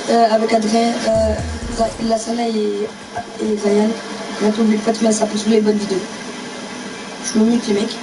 avec Adrien, Lassana et Zayan. N'oublie pas de mettre ça pour les bonnes vidéos. Je me mute les mecs.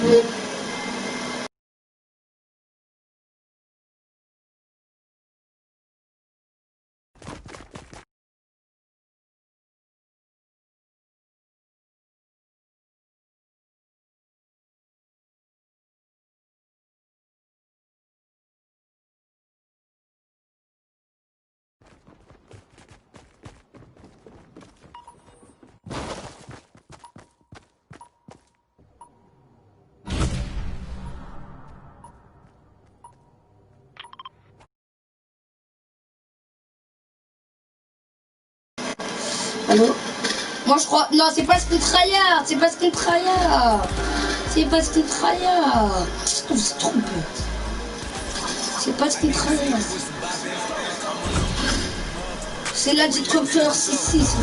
Allô? Moi je crois... Non, c'est pas ce qu'on tryhard. C'est pas ce qu'on tryhard. C'est pas ce qu'on tryhard. Vous êtes trop bête. C'est pas ce qu'on tryhard. C'est la petite Copter 6-6.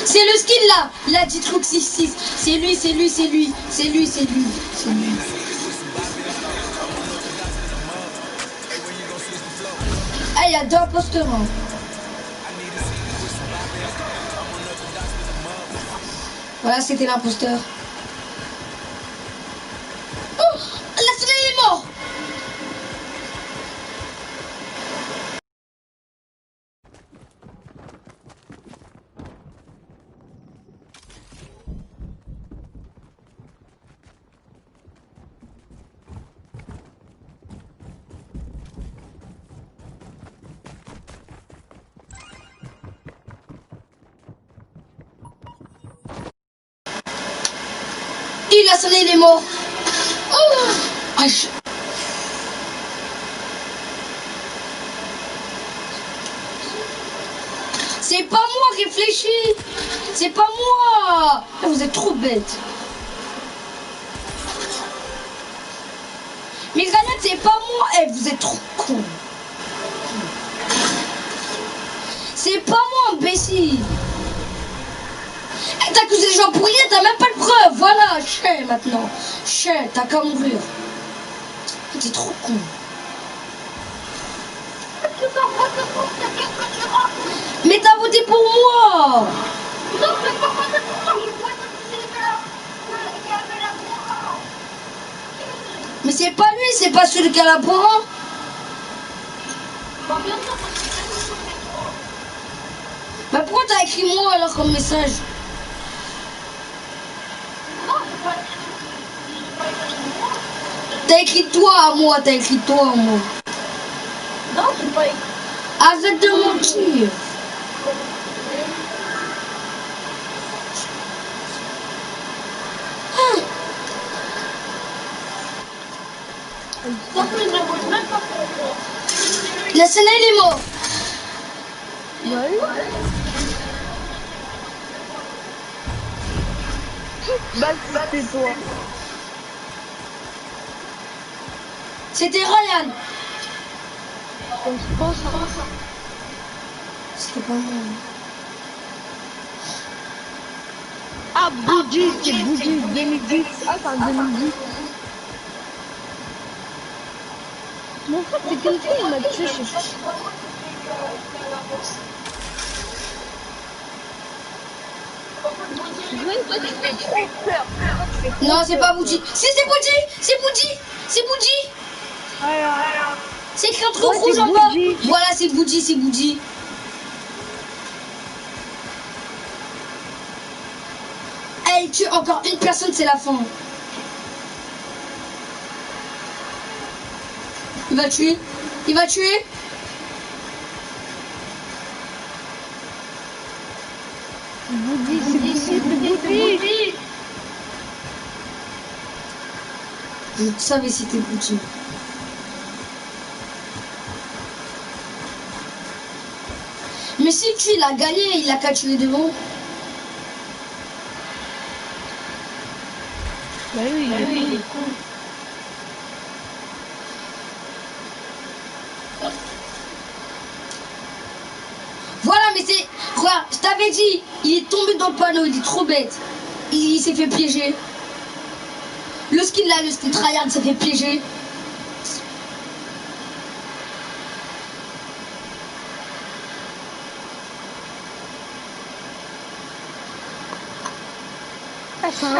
C'est le skin là, la petite Look 6-6. C'est lui, c'est lui, c'est lui. C'est lui, c'est lui. C'est lui. Ah, il y a deux imposteurs. Hein. Voilà, c'était l'imposteur. Oh, la soleil est mort. La soleil il est mort. Oh, ah, c'est pas moi, réfléchis. C'est pas moi. Vous êtes trop bêtes. Mais grenades, c'est pas moi. Eh, vous êtes trop cons. C'est pas moi, imbécile. T'as accusé les gens pour rien, t'as même pas de preuve. Voilà, chais maintenant. Chais, t'as qu'à mourir. T'es trop con. Mais t'as voté pour moi. Mais c'est pas lui, c'est pas celui qui a la poire. Bah pourquoi t'as écrit moi alors comme message? T'as écrit toi à moi, t'as écrit toi à moi. Non, c'est pas écrit. Arrête de mentir. La scène elle est morte. Ouais. Bah, c'est toi. C'était Ryan. Je pense à ça. C'était pas moi. Ah, Bougie, c'est Bougie 2010. Ah, c'est en 2010. Mon frère, c'est quelqu'un, il m'a tué, je sais pas. Non, c'est pas Bougie. Si, c'est Bougie. C'est Bougie. C'est Bougie. C'est écrit en truc rouge en bas. Voilà, c'est Bougie, c'est Bougie. Hey, tue encore une personne, c'est la fin. Il va tuer. Il va tuer. Boudi, c'est possible, Boudi. Je savais c'était Boudi. Mais si tu il a gagné, il a qu'à tuer devant. Bah oui, il est con. Voilà, mais c'est... Regarde, je t'avais dit, il est tombé dans le panneau, il est trop bête. Il s'est fait piéger. Le skill là, le skill tryhard s'est fait piéger.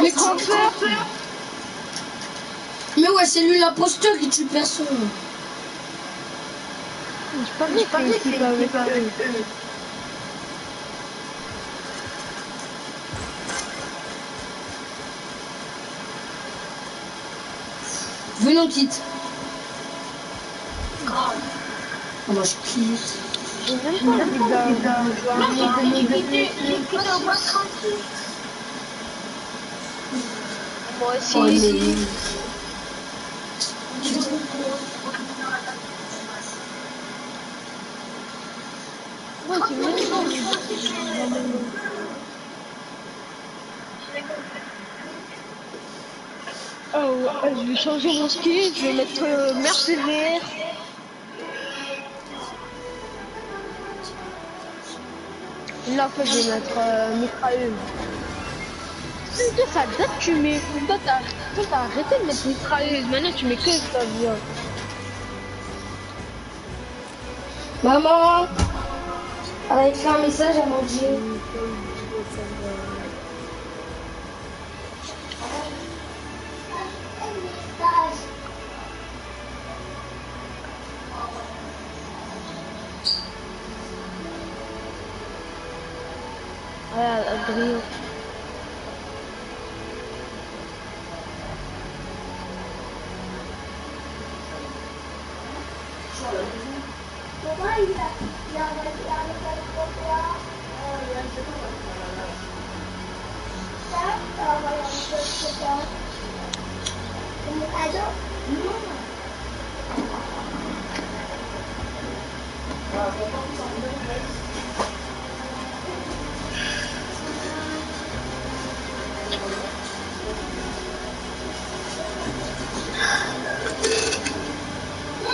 Mais transfert. Mais ouais, c'est lui l'imposteur qui tue personne. Je parlais qu'il était avec eux. Venons, quitte. Oh, moi, je quitte. J'ai même pas envie de moi aussi. Oh, mais... Moi, j'ai même pas envie de... Oh, je vais changer mon skin, je vais mettre mercenaire. Là, en fait, je vais mettre mitrailleuse. Toi, ça date, tu mets. Toi, t'as arrêté de mettre mitrailleuse. Maintenant, tu mets que ça vient. Maman, elle a écrit un message à manger. Ouais, Adrien.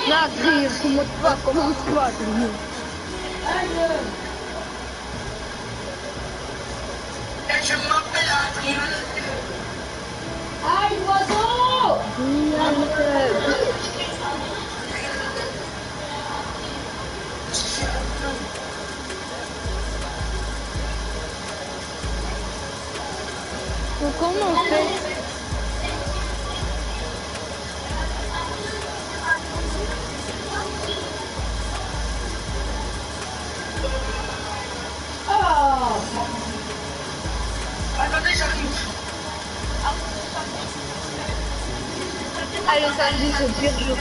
Là, Adrien, commence pas, Adrien. Je m'appelle Adrien. Aïe, oiseau! Donc, comment on fait? Attendez, j'arrive. Allez, samedi, c'est le pire jour.